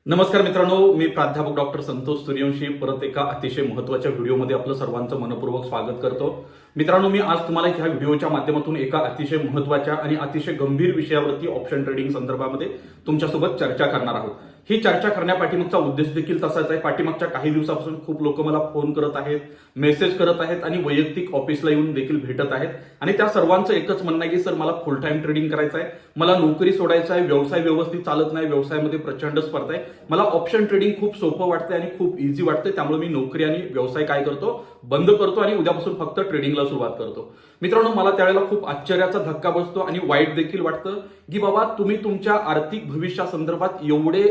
नमस्कार मित्रांनो, मी प्राध्यापक डॉक्टर संतोष सूर्यवंशी परत एका अतिशय महत्त्वाच्या व्हिडिओमध्ये आपलं सर्वांचं मनपूर्वक स्वागत करतो. मित्रांनो, मी आज तुम्हाला ह्या व्हिडिओच्या माध्यमातून एका अतिशय महत्त्वाच्या आणि अतिशय गंभीर विषयावरती ऑप्शन ट्रेडिंग संदर्भामध्ये तुमच्यासोबत चर्चा करणार आहोत. ही चर्चा करण्यापाठीमागचा उद्देश देखील तसाच आहे. पाठीमागच्या काही दिवसापासून खूप लोक मला फोन करत आहेत, मेसेज करत आहेत आणि वैयक्तिक ऑफिसला येऊन देखील भेटत आहेत आणि त्या सर्वांचं एकच म्हणणं आहे की सर मला फुल टाइम ट्रेडिंग करायचं आहे, मला नोकरी सोडायचं आहे, व्यवसाय व्यवस्थित चालत नाही, व्यवसायामध्ये प्रचंड स्पर्धा आहे, मला ऑप्शन ट्रेडिंग खूप सोपं वाटतंय आणि खूप इझी वाटतंय, त्यामुळे मी नोकरी आणि व्यवसाय काय करतो बंद करतो आणि उद्यापासून फक्त ट्रेडिंगला सुरुवात करतो. मित्रांनो, मला त्यावेळेला खूप आश्चर्याचा धक्का बसतो आणि वाईट देखील वाटतं की बाबा तुम्ही तुमच्या आर्थिक भविष्यासंदर्भात एवढे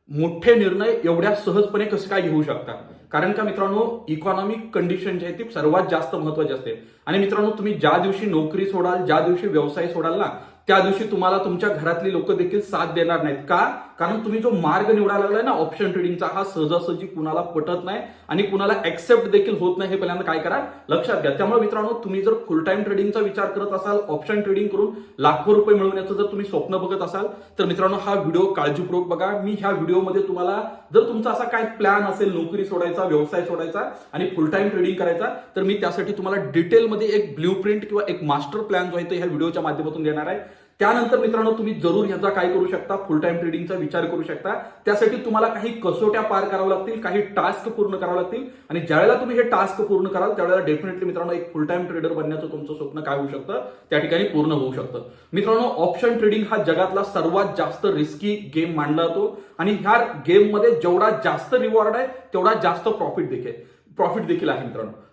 मोठे निर्णय एवढ्या सहजपणे कसे काय घेऊ शकता. कारण का मित्रांनो, इकॉनॉमिक कंडिशन जी आहे ती सर्वात जास्त महत्वाची असते. आणि मित्रांनो, तुम्ही ज्या दिवशी नोकरी सोडाल, ज्या दिवशी व्यवसाय सोडाल ना, त्या दिवशी तुम्हाला तुमच्या घरातली लोक देखील साथ देणार नाहीत. का? कारण तुम्ही जो मार्ग निवडायला लागलाय ना ऑप्शन ट्रेडिंगचा, हा सहजासहजी कुणाला पटत नाही आणि कुणाला ऍक्सेप्ट देखील होत नाही. हे पहिल्यांदा काय करा, लक्षात घ्या. त्यामुळे मित्रांनो, तुम्ही जर फुल टाइम ट्रेडिंगचा विचार करत असाल, ऑप्शन ट्रेडिंग करून लाखो रुपये मिळवण्याचं जर तुम्ही स्वप्न बघत असाल, तर मित्रांनो हा व्हिडिओ काळजीपूर्वक बघा. मी ह्या व्हिडिओमध्ये तुम्हाला जर तुमचा असा काय प्लॅन असेल नोकरी सोडायचा, व्यवसाय सोडायचा आणि फुल टाइम ट्रेडिंग करायचा, तर मी त्यासाठी तुम्हाला डिटेलमध्ये एक ब्ल्यूप्रिंट किंवा एक मास्टर प्लॅन जो आहे तो ह्या व्हिडिओच्या माध्यमातून देणार आहे. त्यानंतर मित्रांनो, तुम्ही जरूर ह्याचा काय करू शकता, फुल टाइम ट्रेडिंगचा विचार करू शकता. त्यासाठी तुम्हाला काही कसोट्या पार कराव्या लागतील, काही टास्क पूर्ण करावे लागतील आणि ज्यावेळेला तुम्ही हे टास्क पूर्ण कराल त्यावेळेला डेफिनेटली मित्रांनो एक फुल टाइम ट्रेडर बनण्याचं तुमचं स्वप्न काय होऊ शकतं, त्या ठिकाणी पूर्ण होऊ शकतं. मित्रांनो, ऑप्शन ट्रेडिंग हा जगातला सर्वात जास्त रिस्की गेम मानला जातो आणि ह्या गेममध्ये जेवढा जास्त रिवॉर्ड आहे तेवढा जास्त प्रॉफिट देखील आहे.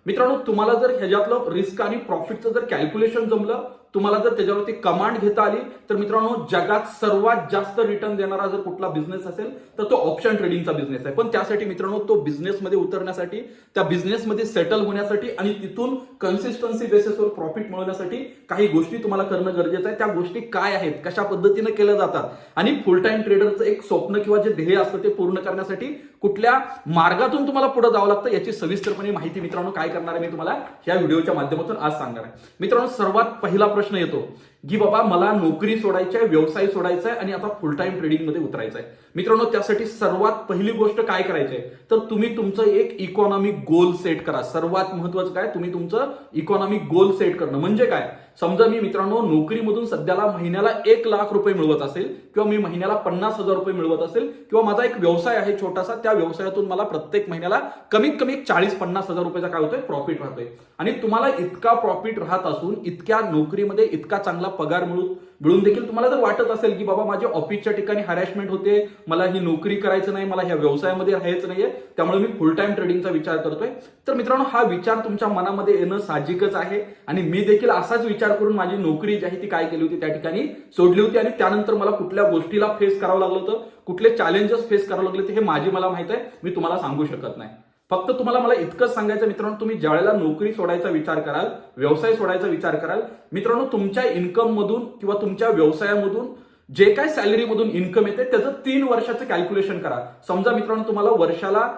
मित्रांनो, तुम्हाला जर ह्याच्यातलं रिस्क आणि प्रॉफिटचं जर कॅल्क्युलेशन जमलं, तुम्हाला जर त्याच्यावरती कमांड घेता आली, तर मित्रांनो जगात सर्वात जास्त रिटर्न देणारा जर कुठला बिझनेस असेल तर तो ऑप्शन ट्रेडिंगचा बिझनेस आहे. पण त्यासाठी मित्रांनो, तो बिझनेसमध्ये उतरण्यासाठी, त्या बिझनेसमध्ये सेटल होण्यासाठी आणि तिथून कन्सिस्टन्सी बेसिसवर प्रॉफिट मिळवण्यासाठी काही गोष्टी तुम्हाला करणं गरजेचं आहे. त्या गोष्टी काय आहेत, कशा पद्धतीने केल्या जातात आणि फुल टाइम ट्रेडरचं एक स्वप्न किंवा जे ध्येय असतं ते पूर्ण करण्यासाठी कुठल्या मार्गातून तुम्हाला पुढे जावं लागतं, याची सविस्तरपणे माहिती मित्रांनो काय करणार आहे मी तुम्हाला ह्या व्हिडिओच्या माध्यमातून आज सांगणार आहे. मित्रांनो, सर्वात पहिला प्रश्न येतो की बाबा मला नोकरी सोडायची आहे, व्यवसाय सोडायचा आहे आणि आता फुल टाइम ट्रेडिंग मध्ये उतरायचं आहे. मित्रांनो, त्यासाठी सर्वात पहिली गोष्ट काय करायची आहे, तर तुम्ही तुमचं एक इकॉनॉमिक गोल सेट करा. सर्वात महत्वाचं काय, तुम्ही तुमचं इकॉनॉमिक गोल सेट करणं. म्हणजे काय, समजा मी मित्रांनो नोकरीमधून सध्याला महिन्याला 1,00,000 रुपये मिळवत असेल किंवा मी महिन्याला 50,000 रुपये मिळवत असेल किंवा माझा एक व्यवसाय आहे छोटासा, त्या व्यवसायातून मला प्रत्येक महिन्याला कमीत कमी 40-50,000 रुपयाचा काय होतोय, प्रॉफिट राहतोय. आणि तुम्हाला इतका प्रॉफिट राहत असून, इतक्या नोकरीमध्ये इतका चांगला पगार मिळून देखील तुम्हाला जर वाटत असेल की बाबा माझ्या ऑफिसच्या ठिकाणी हॅरॅसमेंट होते, मला ही नोकरी करायचं नाही, मला ह्या व्यवसायामध्ये राहायचं नाहीये, त्यामुळे मी फुल टाइम ट्रेडिंगचा विचार करतोय, तर मित्रांनो हा विचार तुमच्या मनामध्ये येणं साहजिकच आहे. आणि मी देखील असाच विचार करून माझी नोकरी जी आहे ती काय केली होती, त्या ठिकाणी सोडली होती. आणि त्यानंतर मला कुठल्या गोष्टीला फेस करावं लागलं होतं, कुठले चॅलेंजेस फेस करावं लागले होते, हे मला माहित आहे, मी तुम्हाला सांगू शकत नाही. फक्त तुम्हाला मला इतकंच सांगायचं मित्रांनो, तुम्ही ज्यावेळेला नोकरी सोडायचा विचार कराल, व्यवसाय सोडायचा विचार कराल, मित्रांनो तुमच्या इन्कम मधून किंवा तुमच्या व्यवसायामधून जे काय सॅलरीमधून इन्कम येते त्याचं 3 वर्षाचं कॅल्क्युलेशन करा. समजा मित्रांनो तुम्हाला वर्षाला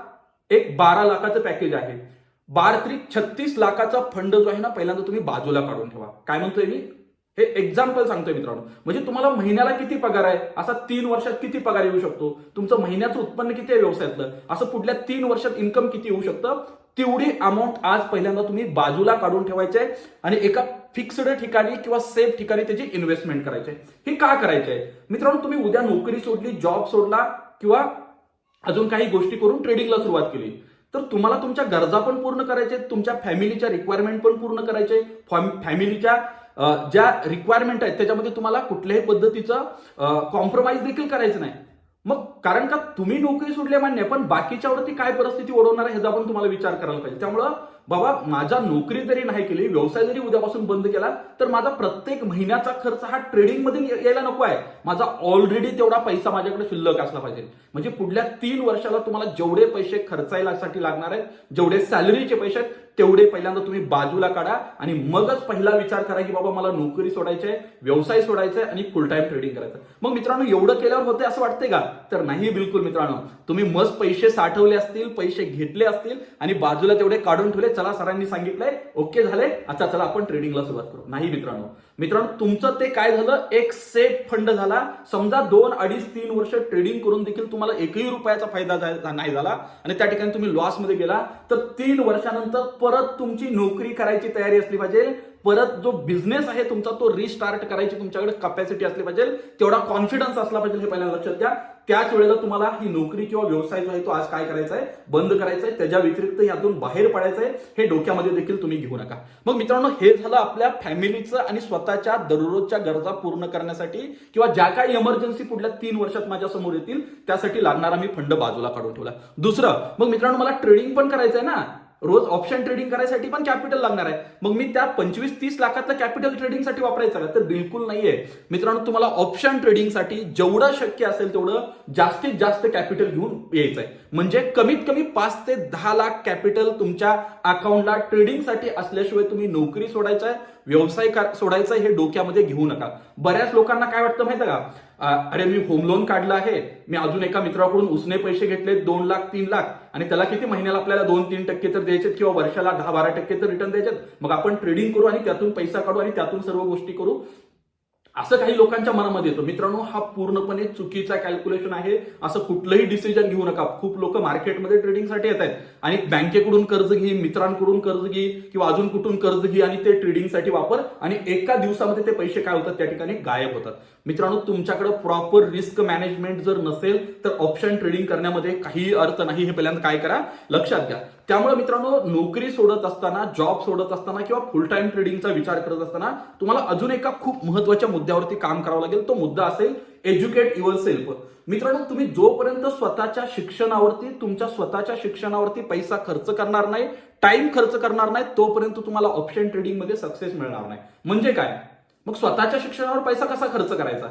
एक 12 लाखाचं पॅकेज आहे, 36 लाखाचा फंड जो आहे ना, पहिल्यांदा तुम्ही बाजूला काढून ठेवा. काय म्हणतोय मी, हे एक्झाम्पल सांगतोय मित्रांनो. म्हणजे तुम्हाला महिन्याला किती पगार आहे, असा 3 वर्षात किती पगार येऊ शकतो, तुमचं महिन्याचं उत्पन्न किती आहे व्यवसायातलं, असं पुढल्या 3 वर्षात इन्कम किती येऊ शकतं, तेवढी अमाऊंट आज पहिल्यांदा तुम्ही बाजूला काढून ठेवायचे आहे आणि एका फिक्स्ड ठिकाणी किंवा सेफ ठिकाणी त्याची इन्व्हेस्टमेंट करायची आहे. हे का करायचे आहे मित्रांनो, तुम्ही उद्या नोकरी सोडली, जॉब सोडला किंवा अजून काही गोष्टी करून ट्रेडिंगला सुरुवात केली, तर तुम्हाला तुमच्या गरजा पण पूर्ण करायचे, तुमच्या फॅमिलीच्या रिक्वायरमेंट पण पूर्ण करायचे. फॅमिलीच्या ज्या रिक्वायरमेंट आहेत त्याच्यामध्ये तुम्हाला कुठल्याही पद्धतीचं कॉम्प्रोमाइज देखील करायचं नाही. मग कारण का तुम्ही नोकरी सोडली मान्य, पण बाकीच्यावरती काय परिस्थिती ओढवणार आहे ह्याचा पण तुम्हाला विचार करायला पाहिजे. त्यामुळं बाबा माझा नोकरी जरी नाही केली, व्यवसाय जरी उद्यापासून बंद केला, तर माझा प्रत्येक महिन्याचा खर्च हा ट्रेडिंग मध्ये यायला नको आहे. माझा ऑलरेडी तेवढा पैसा माझ्याकडे शिल्लक असला पाहिजे. म्हणजे पुढल्या 3 वर्षाला तुम्हाला जेवढे पैसे खर्चायसाठी लागणार आहेत, जेवढे सॅलरीचे पैसे आहेत, तेवढे पहिल्यांदा तुम्ही बाजूला काढा आणि मगच पहिला विचार करा की बाबा मला नोकरी सोडायची आहे, व्यवसाय सोडायचा आहे आणि फुल टाइम ट्रेडिंग करायचं. मग मित्रांनो एवढं केल्यावर होते असं वाटतंय का, तर नाही, बिलकुल मित्रांनो. तुम्ही मस्त पैसे साठवले असतील, पैसे घेतले असतील आणि बाजूला तेवढे काढून ठेवले, चला सरांनी सांगितलंय, ओके झाले, आता चला आपण ट्रेडिंगला सुरुवात करू. नाही मित्रांनो, तुमचं ते काय झालं, एक सेफ फंड झाला. समजा 2, 2.5, 3 वर्ष ट्रेडिंग करून देखील तुम्हाला एकही रुपयाचा फायदा नाही झाला आणि त्या ठिकाणी तुम्ही लॉसमध्ये गेला, तर 3 वर्षानंतर परत तुमची नोकरी करायची तयारी असली पाहिजे. परत जो बिझनेस आहे तुमचा तो रिस्टार्ट करायची तुमच्याकडे कॅपॅसिटी असली पाहिजे, तेवढा कॉन्फिडन्स असला पाहिजे. हे पहिल्यांदा लक्षात घ्या. त्याच वेळेला तुम्हाला ही नोकरी किंवा व्यवसाय जो आहे तो आज काय करायचा आहे, बंद करायचा आहे. त्याच्या व्यतिरिक्त यातून बाहेर पडायचं आहे, हे डोक्यामध्ये देखील तुम्ही घेऊ नका. मग मित्रांनो, हे झालं आपल्या फॅमिलीचं आणि स्वतःच्या दररोजच्या गरजा पूर्ण करण्यासाठी किंवा ज्या काही इमर्जन्सी पुढल्या 3 वर्षात माझ्या समोर येतील त्यासाठी लागणारा मी फंड बाजूला काढून ठेवला. दुसरं, मग मित्रांनो मला ट्रेडिंग पण करायचंय ना, रोज ऑप्शन ट्रेडिंग करायसाठी पण कॅपिटल लागणार आहे. मग मी त्या 25-30 लाखातलं कॅपिटल ट्रेडिंगसाठी वापरायचं का, तर बिलकुल नाहीये मित्रांनो. तुम्हाला ऑप्शन ट्रेडिंगसाठी जेवढं शक्य असेल तेवढं जास्तीत जास्त कॅपिटल घेऊन यायचंय. म्हणजे कमीत कमी 5 ते 10 लाख कॅपिटल तुमच्या अकाउंटला ट्रेडिंगसाठी असल्याशिवाय तुम्ही नोकरी सोडायचं आहे, व्यवसाय सोडायचा हे डोक्यामध्ये घेऊ नका. बऱ्याच लोकांना काय वाटतं माहिती का, अरे मी होम लोन काढलं आहे, मी अजून एका मित्राकडून उसने पैसे घेतले 2 लाख 3 लाख आणि त्याला किती महिन्याला आपल्याला 2-3% तर द्यायचे किंवा वर्षाला 10-12% तर रिटर्न द्यायचे, मग आपण ट्रेडिंग करू आणि त्यातून पैसा काढू आणि त्यातून सर्व गोष्टी करू, असं काही लोकांच्या मनामध्ये येतो. मित्रांनो, हा पूर्णपणे चुकीचा कॅल्क्युलेशन आहे. असं कुठलंही डिसिजन घेऊ नका. खूप लोक मार्केटमध्ये ट्रेडिंगसाठी येत आहेत आणि बँकेकडून कर्ज घे, मित्रांकडून कर्ज घे किंवा अजून कुठून कर्ज घे आणि ते ट्रेडिंगसाठी वापर आणि एका दिवसामध्ये ते पैसे काय होतात, त्या ठिकाणी गायब होतात. मित्रांनो, तुमच्याकडे प्रॉपर रिस्क मॅनेजमेंट जर नसेल तर ऑप्शन ट्रेडिंग करण्यामध्ये काही अर्थ नाही. हे पहिल्यांदा काय करा, लक्षात घ्या. त्यामुळे मित्रांनो, नोकरी सोडत असताना, जॉब सोडत असताना किंवा फुल टाइम ट्रेडिंगचा विचार करत असताना तुम्हाला अजून एका खूप महत्वाच्या मुद्द्यावरती काम करावं लागेल. तो मुद्दा असेल एज्युकेट युअर सेल्फ. मित्रांनो, तुम्ही जोपर्यंत स्वतःच्या शिक्षणावरती, तुमच्या स्वतःच्या शिक्षणावरती पैसा खर्च करणार नाही, टाइम खर्च करणार नाही, तोपर्यंत तुम्हाला ऑप्शन ट्रेडिंग मध्ये सक्सेस मिळणार नाही. म्हणजे काय, मग स्वतःच्या शिक्षणावर पैसा कसा खर्च करायचा,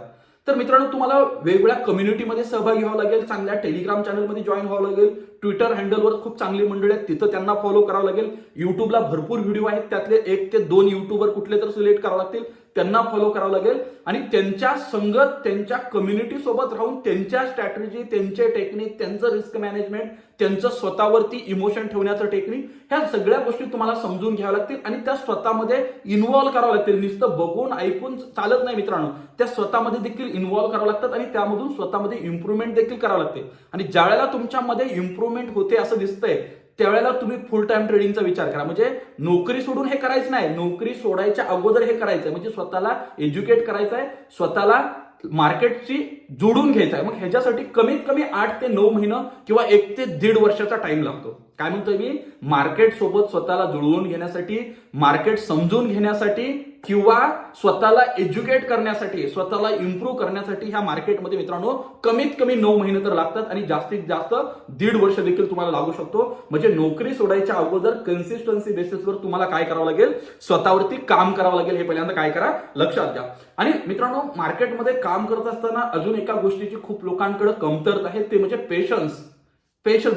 तर मित्रांनो तुम्हाला वेगवेगळ्या कम्युनिटीमध्ये सहभागी व्हावं लागेल, चांगल्या टेलिग्राम चॅनलमध्ये जॉईन व्हावं लागेल, ट्विटर हँडलवर खूप चांगली मंडळी आहेत तिथं त्यांना फॉलो करावं लागेल, युट्यूबला भरपूर व्हिडिओ आहेत त्यातले 1 ते 2 युट्यूबर कुठले तर सिलेक्ट करावं लागतील, त्यांना फॉलो करावं लागेल आणि त्यांच्या संगत, त्यांच्या कम्युनिटी सोबत राहून त्यांच्या स्ट्रॅटेजी, त्यांचे टेक्निक, त्यांचं रिस्क मॅनेजमेंट, त्यांचं स्वतःवरती इमोशन ठेवण्याचं टेक्निक, ह्या सगळ्या गोष्टी तुम्हाला समजून घ्याव्या लागतील आणि त्या स्वतःमध्ये इन्व्हॉल्व करावं लागतील. नुसतं बघून ऐकून चालत नाही मित्रांनो, त्या स्वतःमध्ये देखील इन्व्हॉल्व करावं लागतात आणि त्यामधून स्वतःमध्ये इम्प्रूव्हमेंट देखील करावं लागते. आणि ज्या वेळेला तुमच्यामध्ये इम्प्रूव्हमेंट होते असं दिसतंय त्यावेळेला तुम्ही फुल टाइम ट्रेडिंगचा विचार करा. म्हणजे नोकरी सोडून हे करायचं नाही, नोकरी सोडायच्या अगोदर हे करायचंय. म्हणजे स्वतःला एज्युकेट करायचं आहे, स्वतःला मार्केटशी जोडून घ्यायचं आहे. मग ह्याच्यासाठी कमीत कमी 8 ते 9 महिने किंवा 1 ते 1.5 वर्षाचा टाइम लागतो. काय म्हणतोय मी, मार्केट सोबत स्वतःला जुळवून घेण्यासाठी, मार्केट समजून घेण्यासाठी किंवा स्वतःला एज्युकेट करण्यासाठी, स्वतःला इम्प्रूव्ह करण्यासाठी ह्या मार्केटमध्ये मित्रांनो कमीत कमी 9 महिने तर लागतात आणि जास्तीत जास्त 1.5 वर्ष देखील तुम्हाला लागू शकतो. म्हणजे नोकरी सोडायच्या अगोदर कन्सिस्टन्सी बेसिसवर तुम्हाला काय करावं लागेल, स्वतःवरती काम करावं लागेल. हे पहिल्यांदा काय करा, लक्षात घ्या. आणि मित्रांनो, मार्केटमध्ये काम करत असताना अजून एका गोष्टीची खूप लोकांकडे कमतरता आहे, ते म्हणजे पेशन्स.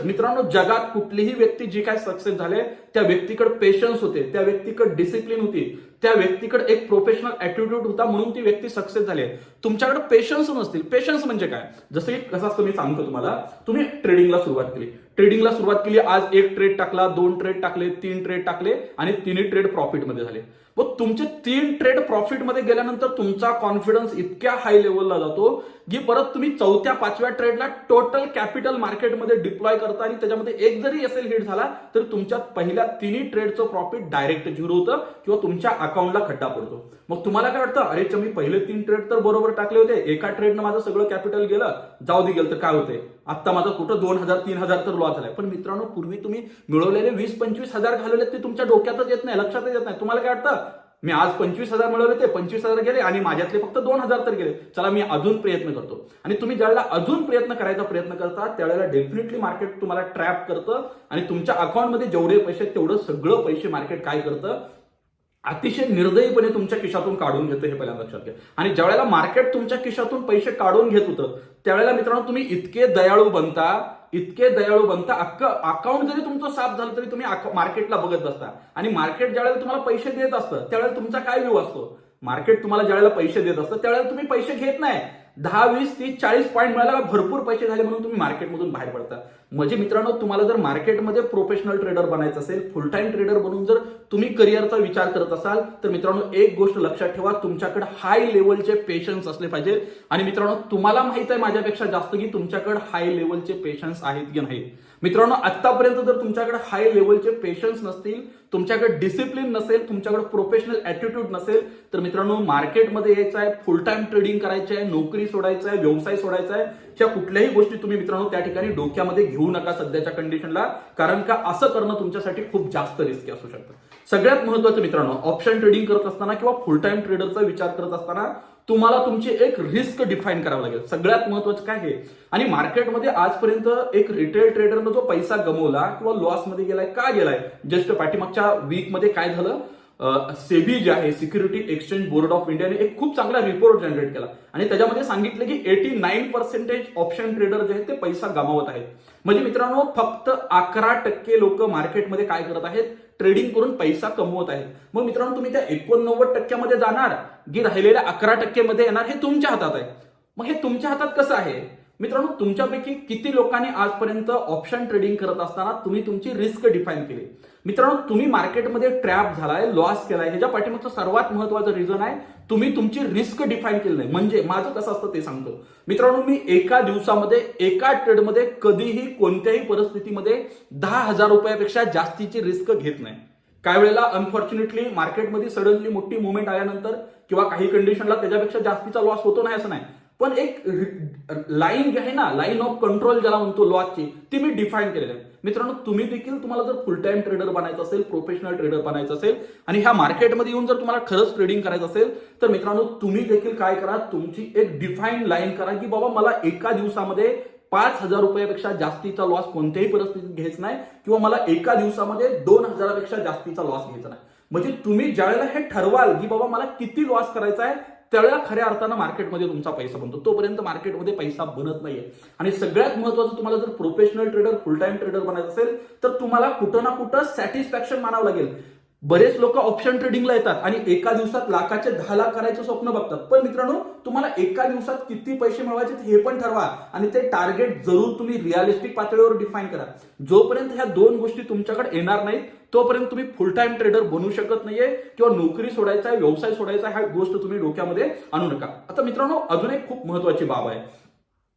मित्रांनो, जगात कुठलीही व्यक्ती जी काय सक्सेस झाले त्या व्यक्तीकडे पेशन्स होते, त्या व्यक्तीकडे डिसिप्लिन होती, त्या व्यक्तीकडे एक प्रोफेशनल ऍटिट्यूड होता, म्हणून ती व्यक्ती सक्सेस झाली. तुमच्याकडे पेशन्स नसतील. पेशन्स म्हणजे काय, जसं की कसं असतं मी सांगतो तुम्हाला. तुम्ही ट्रेडिंगला सुरुवात केली, आज 1 ट्रेड टाकला, 2 ट्रेड टाकले, 3 ट्रेड टाकले आणि 3 ट्रेड प्रॉफिटमध्ये झाले. व तुमचे 3 ट्रेड प्रॉफिटमध्ये गेल्यानंतर तुमचा कॉन्फिडन्स इतक्या हाय लेवलला जातो की परत तुम्ही 4थ्या-5व्या ट्रेडला टोटल कॅपिटल मार्केटमध्ये डिप्लॉय करता आणि त्याच्यामध्ये एक जरी एसएल हिट झाला तर तुमच्या पहिल्या 3 ट्रेडचं प्रॉफिट डायरेक्ट झिरो होतं किंवा तुमच्या अकाउंटला खड्डा पडतो. मग तुम्हाला काय वाटतं, अरे मी पहिले 3 ट्रेड तर बरोबर टाकले होते, एका ट्रेडनं माझं सगळं कॅपिटल गेलं, जाऊ दे गेलं तर काय होते, आता माझं कुठं 2,000-3,000 तर लॉस झालाय. पण मित्रांनो, पूर्वी तुम्ही मिळवलेले 20-25 हजार घालवले ते तुमच्या डोक्यातच येत नाही, लक्षातच येत नाही. तुम्हाला काय वाटतं, मी आज 25,000 मिळवले, ते 25,000 गेले आणि माझ्यातले फक्त 2,000 तर गेले, चला मी अजून प्रयत्न करतो. आणि तुम्ही ज्यावेळेला अजून प्रयत्न करता त्यावेळेला डेफिनेटली मार्केट तुम्हाला ट्रॅप करतं आणि तुमच्या अकाउंटमध्ये जेवढे पैसे तेवढं सगळं पैसे मार्केट काय करतं, अतिशय निर्दयीपणे तुमच्या खिशातून काढून घेतं. हे पहिल्यांदा लक्षात घ्या. आणि ज्यावेळेला मार्केट तुमच्या खिशातून पैसे काढून घेत होतं त्यावेळेला मित्रांनो तुम्ही इतके दयाळू बनता, अख्खं अकाउंट जरी तुमचं साफ झालं तरी तुम्ही मार्केटला बघत बसता. आणि मार्केट ज्यावेळेला तुम्हाला पैसे देत असतं त्यावेळेला तुमचा काय व्ह्यू असतो, मार्केट तुम्हाला ज्यावेळेला पैसे देत असतं त्यावेळेला तुम्ही पैसे घेत नाही, 10, 20, 30, 40 पॉईंट मिळाला, भरपूर पैसे झाले म्हणून तुम्ही मार्केटमधून बाहेर पडता. म्हणजे मित्रांनो, तुम्हाला जर मार्केटमध्ये प्रोफेशनल ट्रेडर बनायचं असेल, फुल टाइम ट्रेडर बनून जर तुम्ही करिअरचा विचार करत असाल, तर मित्रांनो एक गोष्ट लक्षात ठेवा, तुमच्याकडे हाय लेवलचे पेशन्स असले पाहिजे. आणि मित्रांनो, तुम्हाला माहित आहे माझ्यापेक्षा जास्त की तुमच्याकडे हाय लेवलचे पेशन्स आहेत की नाही. मित्रांनो, आतापर्यंत जर तुमच्याकडे हाय लेवलचे पेशन्स नसतील, तुमच्याकडे डिसिप्लिन नसेल, तुमच्याकडे प्रोफेशनल ऍटिट्यूड नसेल, तर मित्रांनो मार्केटमध्ये यायचं आहे, फुल टाइम ट्रेडिंग करायचं आहे, नोकरी सोडायचं आहे, व्यवसाय सोडायचा आहे, ह्या कुठल्याही गोष्टी तुम्ही मित्रांनो त्या ठिकाणी डोक्यामध्ये घेऊ नका सध्याच्या कंडिशनला. कारण का असं करणं तुमच्यासाठी खूप जास्त रिस्की असू शकतं. सगळ्यात महत्त्वाचं मित्रांनो, ऑप्शन ट्रेडिंग करत असताना किंवा फुल टाइम ट्रेडरचा विचार करत असताना तुम्हाला तुमची एक रिस्क डिफाईन करावं लागेल. सगळ्यात महत्त्वाचं काय आहे, आणि मार्केटमध्ये आजपर्यंत एक रिटेल ट्रेडरनं जो पैसा गमवला किंवा लॉसमध्ये गेलाय, का गेलाय, जस्ट पाठीमागच्या वीकमध्ये काय झालं, सेबी जे आहे, सिक्युरिटी एक्सचेंज बोर्ड ऑफ इंडियाने एक खूप चांगला रिपोर्ट जनरेट केला आणि त्याच्यामध्ये सांगितलं की 89% ऑप्शन ट्रेडर जे आहेत ते पैसा गमावत आहेत. म्हणजे मित्रांनो, फक्त 11% लोक मार्केटमध्ये काय करत आहेत, ट्रेडिंग करून पैसा कमवत आहेत. मग मित्रांनो, तुम्ही त्या 89% जाणार की राहिलेल्या 11% येणार, हे तुमच्या हातात आहे. मग हे तुमच्या हातात कसं आहे मित्रांनो, तुमच्यापैकी किती लोकांनी आजपर्यंत ऑप्शन ट्रेडिंग करत असताना तुम्ही तुमची रिस्क डिफाईन केली. मित्रांनो, तुम्ही मार्केटमध्ये ट्रॅप झालाय, लॉस केलाय, ह्याच्या पाठीमागचं सर्वात महत्त्वाचं रिझन आहे तुम्ही तुमची रिस्क डिफाईन केली नाही. म्हणजे माझं कसं असतं ते सांगतो मित्रांनो, मी एका दिवसामध्ये एका ट्रेडमध्ये कधीही कोणत्याही परिस्थितीमध्ये 10,000 रुपयापेक्षा जास्तीची रिस्क घेत नाही. काही वेळेला अनफॉर्च्युनेटली मार्केटमध्ये सडनली मोठी मुवमेंट आल्यानंतर किंवा काही कंडिशनला त्याच्यापेक्षा जास्तीचा लॉस होतो नाही असं नाही, पण एक लाईन जी आहे ना, लाईन ऑफ कंट्रोल ज्याला म्हणतो लॉसची, ती मी डिफाईन केलेली आहे. मित्रांनो, तुम्ही देखील तुम्हाला जर फुल टाइम ट्रेडर बनायचं असेल, प्रोफेशनल ट्रेडर बनायचं असेल आणि ह्या मार्केटमध्ये येऊन जर तुम्हाला खरंच ट्रेडिंग करायचं असेल, तर मित्रांनो तुम्ही देखील काय करा, तुमची एक डिफाईन लाईन करा की बाबा मला एका दिवसामध्ये 5,000 रुपयापेक्षा जास्तीचा लॉस कोणत्याही परिस्थितीत घ्यायचा नाही किंवा मला एका दिवसामध्ये 2,000पेक्षा जास्तीचा लॉस घ्यायचा नाही. म्हणजे तुम्ही ज्यावेळेला हे ठरवाल की बाबा मला किती लॉस करायचा आहे, त्यावेळेला खऱ्या अर्थानं मार्केटमध्ये तुमचा पैसा बनतो. तोपर्यंत मार्केटमध्ये पैसा बनत नाहीये. आणि सगळ्यात महत्त्वाचं, तुम्हाला जर प्रोफेशनल ट्रेडर, फुल टाइम ट्रेडर बनायचं असेल, तर तुम्हाला कुठं ना कुठं सॅटिस्फॅक्शन मानावं लागेल. बरेच लोक ऑप्शन ट्रेडिंगला येतात आणि एका दिवसात लाखाचे 10 लाख करायचं स्वप्न बघतात. पण मित्रांनो, तुम्हाला एका दिवसात किती पैसे मिळवायचे हे पण ठरवा आणि ते टार्गेट जरूर तुम्ही रिअलिस्टिक पातळीवर डिफाईन करा. जोपर्यंत ह्या दोन गोष्टी तुमच्याकडे येणार नाहीत, तोपर्यंत तुम्ही फुल टाइम ट्रेडर बनू शकत नाहीये किंवा नोकरी सोडायचा आहे, व्यवसाय सोडायचा आहे, ह्या गोष्ट तुम्ही डोक्यामध्ये आणू नका. आता मित्रांनो, अजून एक खूप महत्त्वाची बाब आहे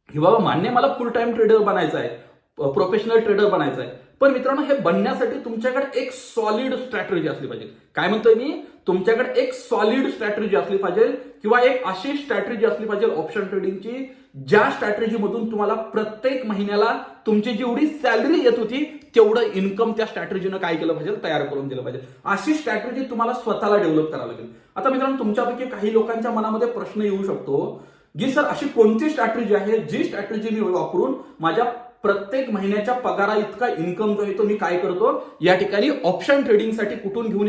की बाबा मान्य मला फुल टाइम ट्रेडर बनायचं आहे, प्रोफेशनल ट्रेडर बनायचं आहे, पण मित्रांनो हे बनण्यासाठी तुमच्याकडे एक सॉलिड स्ट्रॅटेजी असली पाहिजे. काय म्हणतोय मी, तुमच्याकडे एक सॉलिड स्ट्रॅटेजी असली पाहिजे किंवा एक अशी स्ट्रॅटेजी असली पाहिजे ऑप्शन ट्रेडिंगची, ज्या स्ट्रॅटेजीमधून तुम्हाला प्रत्येक महिन्याला तुमची जेवढी सॅलरी येत होती तेवढं इन्कम त्या स्ट्रॅटेजीनं काय केलं पाहिजे, तयार करून दिलं पाहिजे. अशी स्ट्रॅटेजी तुम्हाला स्वतःला डेव्हलप करावी लागेल. आता मित्रांनो, तुमच्यापैकी काही लोकांच्या मनामध्ये प्रश्न येऊ शकतो की सर अशी कोणती स्ट्रॅटेजी आहे जी स्ट्रॅटेजी मी वापरून माझ्या प्रत्येक महिन्याच्या पगारा इतका इन्कम जो आहे तो मी काय करतो, या ठिकाणी ऑप्शन ट्रेडिंगसाठी कुठून घेऊन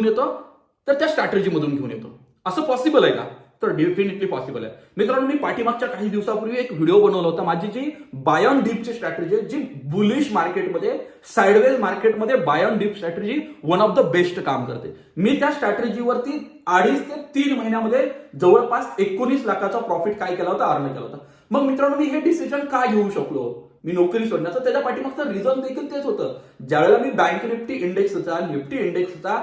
येतो, तर त्या स्ट्रॅटेजीमधून घेऊन येतो. असं पॉसिबल आहे का? तर डेफिनेटली पॉसिबल आहे. मित्रांनो, मी पाठीमागच्या काही दिवसापूर्वी एक व्हिडिओ बनवला होता, माझी जी बाय ऑन डीपची स्ट्रॅटेजी, जी बुलिश मार्केटमध्ये, साइडवेज मार्केटमध्ये buy on dip strategy one of the best काम करते. मी त्या स्ट्रॅटेजीवरती 2.5 ते 3 महिन्यामध्ये जवळपास 19 लाखाचा प्रॉफिट काय केला होता, अर्न केला होता. मग मित्रांनो, मी हे डिसिजन का घेऊ शकलो, मी नोकरी सोडण्याचं, त्याच्या पाठीमागचं रिझन देखील तेच होतं. ज्यावेळेला मी बँक निफ्टी इंडेक्सचा, निफ्टी इंडेक्सचा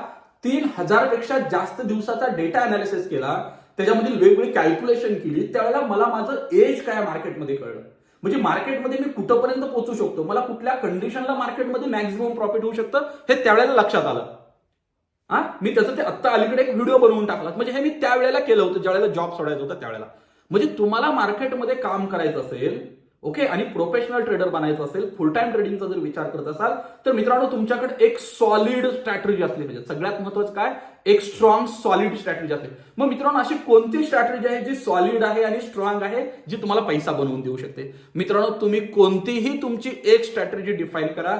3,000 पेक्षा जास्त दिवसाचा डेटा अनालिसिस केला, त्याच्यामधील वेगवेगळी कॅल्क्युलेशन केली, त्यावेळेला मला माझं एज काय मार्केटमध्ये कळलं. म्हणजे मार्केटमध्ये मी कुठपर्यंत पोहोचू शकतो, मला कुठल्या कंडिशनला मार्केटमध्ये मॅक्झिमम प्रॉफिट होऊ शकतं, हे त्यावेळेला लक्षात आलं. मी त्याचं ते आत्ता अलीकडे एक व्हिडिओ बनवून टाकला. म्हणजे हे मी त्यावेळेला केलं होतं, ज्यावेळेला जॉब सोडायचा होता त्यावेळेला. म्हणजे तुम्हाला मार्केटमध्ये काम करायचं असेल, ओके, आणि प्रोफेशनल ट्रेडर बनायचं असेल, फुल टाइम ट्रेडिंगचा जर विचार करत असाल, तर मित्रांनो तुमच्याकडे एक सॉलिड स्ट्रॅटेजी असली पाहिजे. सगळ्यात महत्त्वाचं काय, एक स्ट्रॉंग सॉलिड स्ट्रॅटेजी असते. मग मित्रांनो, अशी कोणती स्ट्रॅटेजी आहे जी सॉलिड आहे आणि स्ट्रॉंग आहे, जी तुम्हाला पैसा बनवून देऊ शकते? मित्रांनो, तुम्ही कोणतीही तुमची एक स्ट्रॅटेजी डिफाईन करा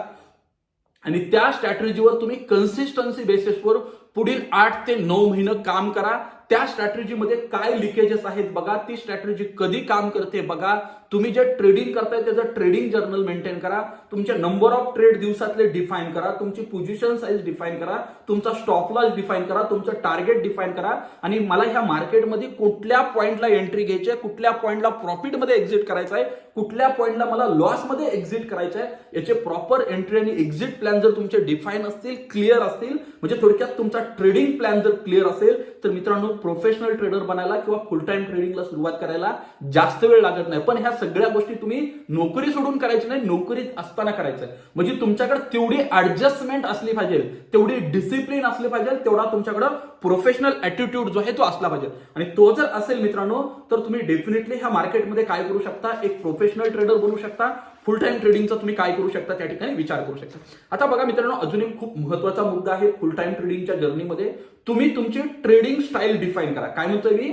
आणि त्या स्ट्रॅटेजीवर तुम्ही कन्सिस्टन्सी बेसिसवर पुढील 8 ते 9 महिने काम करा. त्या स्ट्रॅटेजीमध्ये काय लिकेजेस आहेत बघा, ती स्ट्रॅटेजी कधी काम करते बघा, तुम्ही जे ट्रेडिंग करताय त्याचं ट्रेडिंग जर्नल मेंटेन करा, तुमचे नंबर ऑफ ट्रेड दिवसातले डिफाईन करा, तुमची पोझिशन साईज डिफाईन करा, तुमचा स्टॉप लॉस डिफाईन करा, तुमचं टार्गेट डिफाईन करा आणि मला ह्या मार्केटमध्ये कुठल्या पॉइंटला एंट्री घ्यायची आहे, कुठल्या पॉइंटला प्रॉफिटमध्ये एक्झिट करायचं आहे, कुठल्या पॉइंटला मला लॉसमध्ये एक्झिट करायचं आहे, याचे प्रॉपर एंट्री आणि एक्झिट प्लॅन जर तुमचे डिफाईन असतील, क्लिअर असतील, म्हणजे थोडक्यात तुमचा ट्रेडिंग प्लॅन जर क्लिअर असेल तर मित्रांनो प्रोफेशनल ट्रेडर बनायला किंवा फुल टाइम ट्रेडिंगला सुरुवात करायला जास्त वेळ लागत नाही. पण ह्या सगळ्या गोष्टी तुम्ही नोकरी सोडून करायची नाही, नोकरीत असताना करायचं आहे. म्हणजे तुमच्याकडे तेवढी ऍडजस्टमेंट असली पाहिजे, तेवढी डिसिप्लिन असली पाहिजे, तेवढा तुमच्याकडे प्रोफेशनल ऍटिट्यूड जो आहे तो असला पाहिजे. आणि तो जर असेल मित्रांनो तर तुम्ही डेफिनेटली ह्या मार्केटमध्ये काय करू शकता, एक प्रोफेशनल ट्रेडर बनू शकता. फुल टाइम ट्रेडिंगचा तुम्ही काय करू शकता त्या ठिकाणी विचार करू शकता. आता बघा मित्रांनो, अजून एक खूप महत्त्वाचा मुद्दा आहे फुल टाइम ट्रेडिंगच्या जर्नीमध्ये. तुम्ही तुमची ट्रेडिंग स्टाईल डिफाईन करा. काय म्हणतोय मी,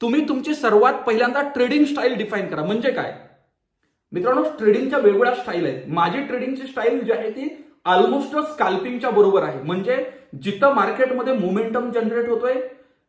तुम्ही तुमची सर्वात पहिल्यांदा ट्रेडिंग स्टाईल डिफाईन करा. म्हणजे काय मित्रांनो, ट्रेडिंगच्या वेगवेगळ्या स्टाईल आहेत. माझी ट्रेडिंगची स्टाईल जी आहे ती ऑलमोस्ट स्कॅल्पिंगच्या बरोबर आहे. म्हणजे जिथं मार्केटमध्ये मोमेंटम जनरेट होतोय,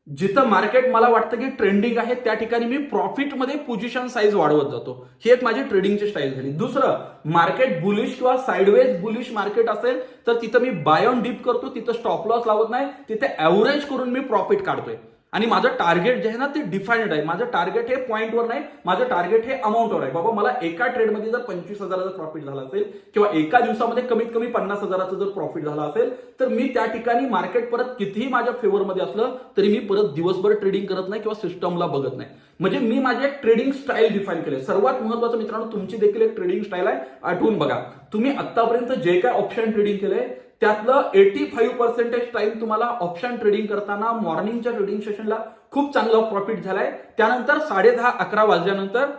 जिथं मार्केट मला वाटतं की ट्रेंडिंग आहे त्या ठिकाणी मी प्रॉफिटमध्ये पोझिशन साईज वाढवत जातो. ही एक माझी ट्रेडिंगची स्टाईल झाली. दुसरं, मार्केट बुलिश किंवा साइडवेज बुलिश मार्केट असेल तर तिथं मी बाय ऑन डीप करतो, तिथं स्टॉप लॉस लावत नाही, तिथे ऍव्हरेज करून मी प्रॉफिट काढतोय. आणि माझं टार्गेट जे आहे ना ते डिफाईन्ड आहे. माझं टार्गेट हे पॉईंटवर नाही, माझं टार्गेट हे अमाऊंटवर आहे. बाबा मला एका ट्रेडमध्ये जर 25,000चा प्रॉफिट झाला असेल किंवा एका दिवसामध्ये कमीत कमी 50,000चं जर प्रॉफिट झाला असेल तर मी त्या ठिकाणी मार्केट परत कितीही माझ्या फेवरमध्ये असलं तरी मी परत दिवसभर ट्रेडिंग करत नाही किंवा सिस्टमला बघत नाही. म्हणजे मी माझी एक ट्रेडिंग स्टाईल डिफाईन केली. सर्वात महत्त्वाचं मित्रांनो, तुमची देखील एक ट्रेडिंग स्टाईल आहे. आठवून बघा, तुम्ही आतापर्यंत जे काय ऑप्शन ट्रेडिंग केलंय त्यातलं 85% टाइम तुम्हाला ऑप्शन ट्रेडिंग करताना मॉर्निंगच्या ट्रेडिंग सेशनला खूप चांगला प्रॉफिट झालाय. त्यानंतर 10:30-11 वाजल्यानंतर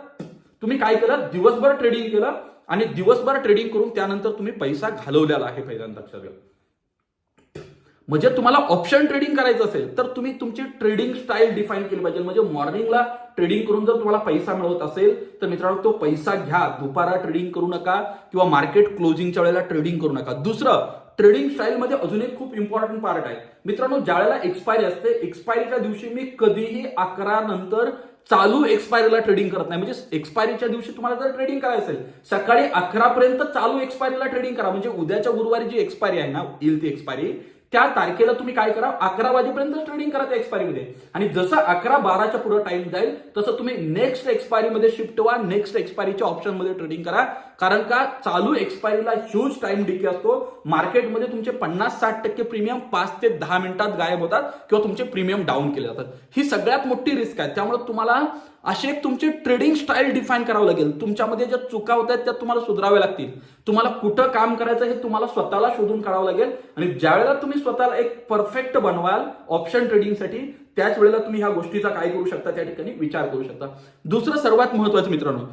तुम्ही काय केलं, दिवसभर ट्रेडिंग केलं आणि दिवसभर ट्रेडिंग करून त्यानंतर तुम्ही पैसा घालवलेला आहे. पहिल्यांदा लक्षात घ्या. म्हणजे तुम्हाला ऑप्शन ट्रेडिंग करायचं असेल तर तुम्ही तुमची ट्रेडिंग स्टाईल डिफाईन केली पाहिजे. म्हणजे मॉर्निंगला ट्रेडिंग करून जर तुम्हाला पैसा मिळत असेल तर मित्रांनो तो पैसा घ्या. दुपारा ट्रेडिंग करू नका किंवा मार्केट क्लोजिंगच्या वेळेला ट्रेडिंग करू नका. दुसरं, ट्रेडिंग स्टाईलमध्ये अजून एक खूप इम्पॉर्टंट पार्ट आहे मित्रांनो. ज्यावेळेला एक्सपायरी असते, एक्सपायरीच्या दिवशी मी कधीही 11 नंतर चालू एक्सपायरीला ट्रेडिंग करत नाही. म्हणजे एक्सपायरीच्या दिवशी तुम्हाला जर ट्रेडिंग करायचं असेल सकाळी 11 पर्यंत चालू एक्सपायरीला ट्रेडिंग करा. म्हणजे उद्याच्या गुरुवारी जी एक्सपायरी आहे ना, येईल ती एक्सपायरी, त्या तारखेला तुम्ही काय करा, 11 वाजेपर्यंत ट्रेडिंग करा त्या एक्सपायरीमध्ये. आणि जसं 11-12च्या पुढे टाइम जाईल तसं तुम्ही नेक्स्ट एक्सपायरीमध्ये शिफ्ट व्हा, नेक्स्ट एक्सपायरीच्या ऑप्शनमध्ये ट्रेडिंग करा. कारण का चालू एक्सपायरीला ह्यूज टाइम डिके असतो. मार्केटमध्ये तुमचे 50-60% प्रीमियम 5 ते 10 मिनिटात गायब होतात किंवा तुमचे प्रीमियम डाऊन केले जातात. ही सगळ्यात मोठी रिस्क आहे. त्यामुळे तुम्हाला अशी एक तुमची ट्रेडिंग स्टाईल डिफाईन करावं लागेल. तुमच्यामध्ये ज्या चुका होत आहेत त्या तुम्हाला सुधाराव्या लागतील. तुम्हाला कुठं काम करायचं हे तुम्हाला स्वतःला शोधून काढावं लागेल. आणि ज्या वेळेला तुम्ही स्वतःला एक परफेक्ट बनवाल ऑप्शन ट्रेडिंगसाठी त्याच वेळेला तुम्ही ह्या गोष्टीचा काय करू शकता, त्या ठिकाणी विचार करू शकता. दुसरं सर्वात महत्वाचं मित्रांनो,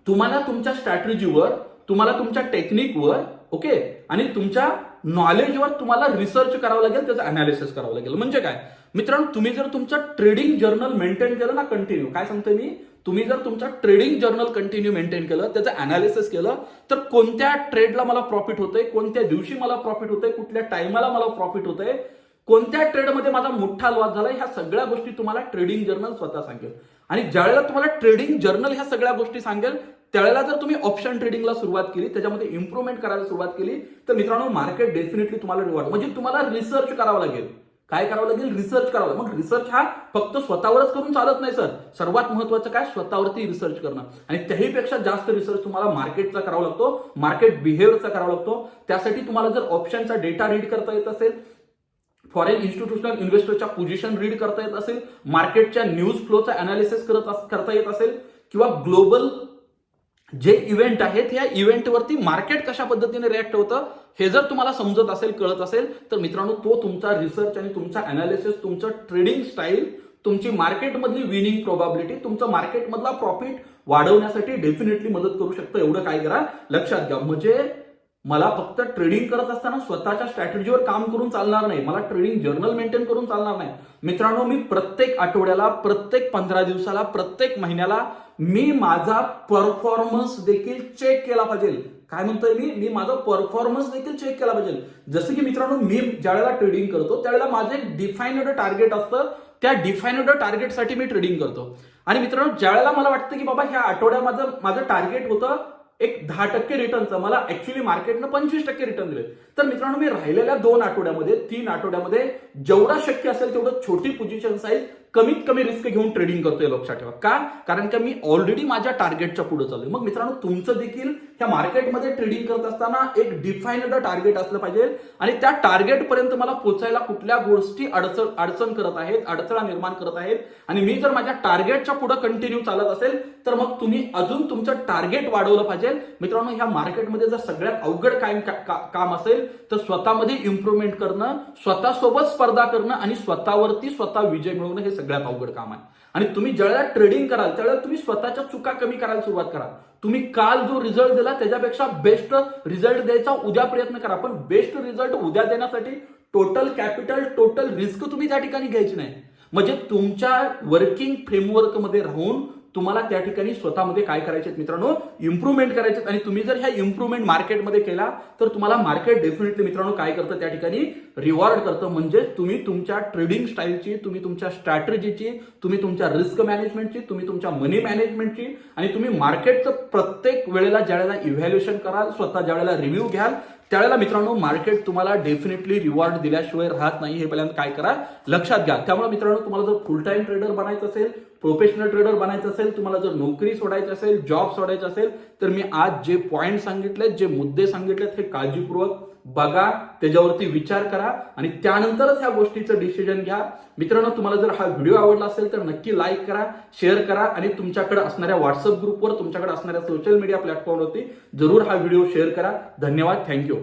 तुम्हाला तुमच्या स्ट्रॅटेजीवर, तुम्हाला तुमच्या टेक्निकवर, ओके, आणि तुमच्या नॉलेजवर तुम्हाला रिसर्च करावं लागेल, त्याचं अनालिसिस करावं लागेल. म्हणजे काय मित्रांनो, तुम्ही जर तुमचं ट्रेडिंग जर्नल मेंटेन केलं ना कंटिन्यू, काय सांगतोय मी, तुम्ही जर तुमचं ट्रेडिंग जर्नल कंटिन्यू मेंटेन केलं, त्याचं अनालिसिस केलं तर कोणत्या ट्रेडला मला प्रॉफिट होतंय, कोणत्या दिवशी मला प्रॉफिट होतंय, कुठल्या टाइमला मला प्रॉफिट होतंय, कोणत्या ट्रेडमध्ये माझा मोठा लॉस झाला, ह्या सगळ्या गोष्टी तुम्हाला ट्रेडिंग जर्नल स्वतः सांगेल. आणि ज्यावेळेला तुम्हाला ट्रेडिंग जर्नल ह्या सगळ्या गोष्टी सांगेल त्यावेळेला जर तुम्ही ऑप्शन ट्रेडिंगला सुरुवात केली, त्याच्यामध्ये इम्प्रूव्हमेंट करायला सुरुवात केली तर मित्रांनो मार्केट डेफिनेटली तुम्हाला रिवॉर्ड, म्हणजे तुम्हाला रिसर्च करावं लागेल. काय करावं लागेल, रिसर्च करावं लागेल. मग रिसर्च हा फक्त स्वतःवरच करून चालत नाही सर. सर्वात महत्वाचं काय, स्वतःवरती रिसर्च करणं. आणि त्याहीपेक्षा जास्त रिसर्च तुम्हाला मार्केटचा करावा लागतो, मार्केट बिहेवियरचा करावा लागतो. त्यासाठी तुम्हाला जर ऑप्शनचा डेटा रीड करता येत असेल, फॉरेन इन्स्टिट्यूशनल इन्व्हेस्टरच्या पोझिशन रीड करता येत असेल, मार्केटच्या न्यूज फ्लोचा अनालिसिस करता येत असेल, किंवा ग्लोबल जे इव्हेंट आहेत या इव्हेंटवरती मार्केट कशा पद्धतीने रिॲक्ट होतं हे जर तुम्हाला समजत असेल, कळत असेल तर मित्रांनो तो तुमचा रिसर्च आणि तुमचा अनालिसिस, तुमचं ट्रेडिंग स्टाईल, तुमची मार्केटमधली विनिंग प्रोबॅबिलिटी, तुमचं मार्केटमधला प्रॉफिट वाढवण्यासाठी डेफिनेटली मदत करू शकतं. एवढं काय करा, लक्षात घ्या. म्हणजे मला फक्त ट्रेडिंग करत असताना स्वतःच्या स्ट्रॅटेजीवर काम करून चालणार नाही, मला ट्रेडिंग जर्नल मेंटेन करून चालणार नाही. मित्रांनो मी प्रत्येक आठवड्याला, प्रत्येक 15 दिवसाला, प्रत्येक महिन्याला मी माझा परफॉर्मन्स देखील चेक केला पाहिजे. काय म्हणतोय मी माझा परफॉर्मन्स देखील चेक केला पाहिजे. जसं की मित्रांनो मी ज्यावेळेला ट्रेडिंग करतो त्यावेळेला माझं एक डिफाईन्ड टार्गेट असतं, त्या डिफाईन्ड टार्गेटसाठी मी ट्रेडिंग करतो. आणि मित्रांनो, ज्यावेळेला मला वाटतं की बाबा ह्या आठवड्यामध्ये माझं टार्गेट होतं एक 10% रिटर्नचं, मला ऍक्च्युअली मार्केटनं 25% रिटर्न दिले, तर मित्रांनो मी राहिलेल्या 2 आठवड्यामध्ये 3 आठवड्यामध्ये जेवढा शक्य असेल तेवढं छोटी पोझिशन साईज कमीत कमी रिस्क घेऊन ट्रेडिंग करतोय. लक्षात ठेवा. का? कारण की मी ऑलरेडी माझ्या टार्गेटच्या पुढे चाललोय. मग मित्रांनो, तुमचं देखील ह्या मार्केटमध्ये ट्रेडिंग करत असताना एक डिफाईन्ड टार्गेट असलं पाहिजे आणि त्या टार्गेट पर्यंत मला पोहोचायला कुठल्या गोष्टी अडचण करत आहेत, अडथळा निर्माण करत आहेत, आणि मी जर माझ्या टार्गेटच्या पुढे कंटिन्यू चालत असेल तर मग तुम्ही अजून तुमचं टार्गेट वाढवलं पाहिजे. मित्रांनो, ह्या मार्केटमध्ये जर सगळ्यात अवघड काम असेल तर स्वतःमध्ये इम्प्रूव्हमेंट करणं, स्वतःसोबत स्पर्धा करणं आणि स्वतःवरती स्वतः विजय मिळवणं हे सगळ्यात अवघड काम आहे. आणि तुम्ही ज्यावेळेला ट्रेडिंग कराल त्यावेळेला तुम्ही स्वतःच्या चुका कमी करायला सुरुवात करा. तुम्ही काल जो रिझल्ट दिला त्याच्यापेक्षा बेस्ट रिझल्ट द्यायचा उद्या प्रयत्न करा. पण बेस्ट रिझल्ट उद्या देण्यासाठी टोटल कॅपिटल, टोटल रिस्क तुम्ही त्या ठिकाणी घ्यायची नाही. म्हणजे तुमच्या वर्किंग फ्रेमवर्कमध्ये राहून तुम्हाला त्या ठिकाणी स्वतःमध्ये काय करायचे मित्रांनो, इम्प्रूव्हमेंट करायचे. आणि तुम्ही जर ह्या इम्प्रूव्हमेंट मार्केटमध्ये केला तर तुम्हाला मार्केट डेफिनेटली मित्रांनो काय करतं, त्या ठिकाणी रिवॉर्ड करतं. म्हणजे तुम्ही तुमच्या ट्रेडिंग स्टाईलची, तुम्ही तुमच्या स्ट्रॅटेजीची, तुम्ही तुमच्या रिस्क मॅनेजमेंटची, तुम्ही तुमच्या मनी मॅनेजमेंटची, आणि तुम्ही मार्केटचं प्रत्येक वेळेला ज्यावेळेला इव्हॅल्युएशन कराल, स्वतः ज्यावेळेला रिव्ह्यू घ्याल, त्यावेळेला मित्रांनो मार्केट तुम्हाला डेफिनेटली रिवॉर्ड दिल्याशिवाय राहत नाही. हे पहिल्यांदा काय करा, लक्षात घ्या. त्यामुळे मित्रांनो, तुम्हाला जर फुल टाइम ट्रेडर बनायचं असेल, प्रोफेशनल ट्रेडर बनायचं असेल, तुम्हाला जर नोकरी सोडायची असेल, जॉब सोडायचा असेल, तर मी आज जे पॉइंट सांगितलेत, जे मुद्दे सांगितलेत, हे काळजीपूर्वक बघा, त्याच्यावरती विचार करा आणि त्यानंतरच ह्या गोष्टीचं डिसिजन घ्या. मित्रांनो, तुम्हाला जर हा व्हिडिओ आवडला असेल तर नक्की लाईक करा, शेअर करा आणि तुमच्याकडे असणाऱ्या व्हॉट्सअप ग्रुपवर, तुमच्याकडे असणाऱ्या सोशल मीडिया प्लॅटफॉर्मवरती जरूर हा व्हिडिओ शेअर करा. धन्यवाद. थँक्यू.